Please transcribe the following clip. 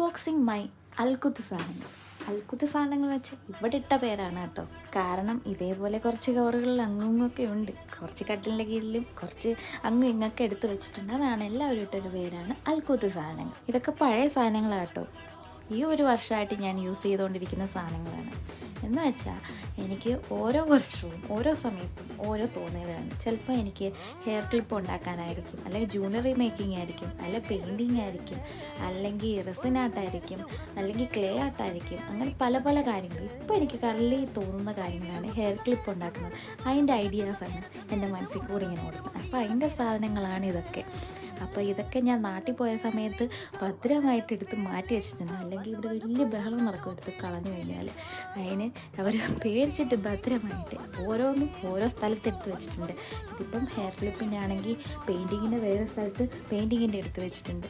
Unboxing my അൽക്കുത്ത് സാധനങ്ങൾ. അൽക്കുത്ത് സാധനങ്ങൾ വെച്ച് ഇവിടെ ഇട്ട പേരാണ് കേട്ടോ. കാരണം ഇതേപോലെ കുറച്ച് കവറുകളിൽ അങ്ങുമൊക്കെ ഉണ്ട്, കുറച്ച് കട്ടിലിൻ്റെ കീഴിലും കുറച്ച് അങ്ങും ഇങ്ങൊക്കെ എടുത്ത് വെച്ചിട്ടുണ്ട്. അതാണ് എല്ലാവരും ഇട്ടൊരു പേരാണ് അൽക്കുത്ത് സാധനങ്ങൾ. ഇതൊക്കെ പഴയ സാധനങ്ങളാണ് കേട്ടോ. ഈ ഒരു വർഷമായിട്ട് ഞാൻ യൂസ് ചെയ്തുകൊണ്ടിരിക്കുന്ന സാധനങ്ങളാണ്. എന്ന് വെച്ചാൽ എനിക്ക് ഓരോ വർഷവും ഓരോ സമയത്തും ഓരോ തോന്നലുകളാണ്. ചിലപ്പോൾ എനിക്ക് ഹെയർ ക്ലിപ്പ് ഉണ്ടാക്കാനായിരിക്കും, അല്ലെങ്കിൽ ജ്വല്ലറി മേക്കിംഗ് ആയിരിക്കും, അല്ലെങ്കിൽ പെയിൻറ്റിങ് ആയിരിക്കും, അല്ലെങ്കിൽ റെസിൻ ആർട്ടായിരിക്കും, അല്ലെങ്കിൽ ക്ലേ ആർട്ടായിരിക്കും. അങ്ങനെ പല പല കാര്യങ്ങൾ ഇപ്പോൾ എനിക്ക് കറലി തോന്നുന്ന കാര്യങ്ങളാണ് ഹെയർ ക്ലിപ്പ് ഉണ്ടാക്കുന്നത്. അതിൻ്റെ ഐഡിയാസാണ് എൻ്റെ മനസ്സിൽ കൂടി ഇങ്ങനെ ഓടുന്നത്. അപ്പോൾ അതിൻ്റെ സാധനങ്ങളാണ് ഇതൊക്കെ. അപ്പോൾ ഇതൊക്കെ ഞാൻ നാട്ടിൽ പോയ സമയത്ത് ഭദ്രമായിട്ട് എടുത്ത് മാറ്റി വെച്ചിട്ടുണ്ട്. അല്ലെങ്കിൽ ഇവിടെ വലിയ ബഹളം നടക്കും എടുത്ത് കളഞ്ഞു കഴിഞ്ഞാൽ. അതിന് അവർ പേടിച്ചിട്ട് ഭദ്രമായിട്ട് ഓരോന്നും ഓരോ സ്ഥലത്ത് എടുത്ത് വെച്ചിട്ടുണ്ട്. ഇതിപ്പം ഹെയർ ക്ലിപ്പിൻ്റെ ആണെങ്കിൽ പെയിൻറ്റിങ്ങിൻ്റെ വേറെ സ്ഥലത്ത് പെയിൻറ്റിങ്ങിൻ്റെ എടുത്ത് വെച്ചിട്ടുണ്ട്.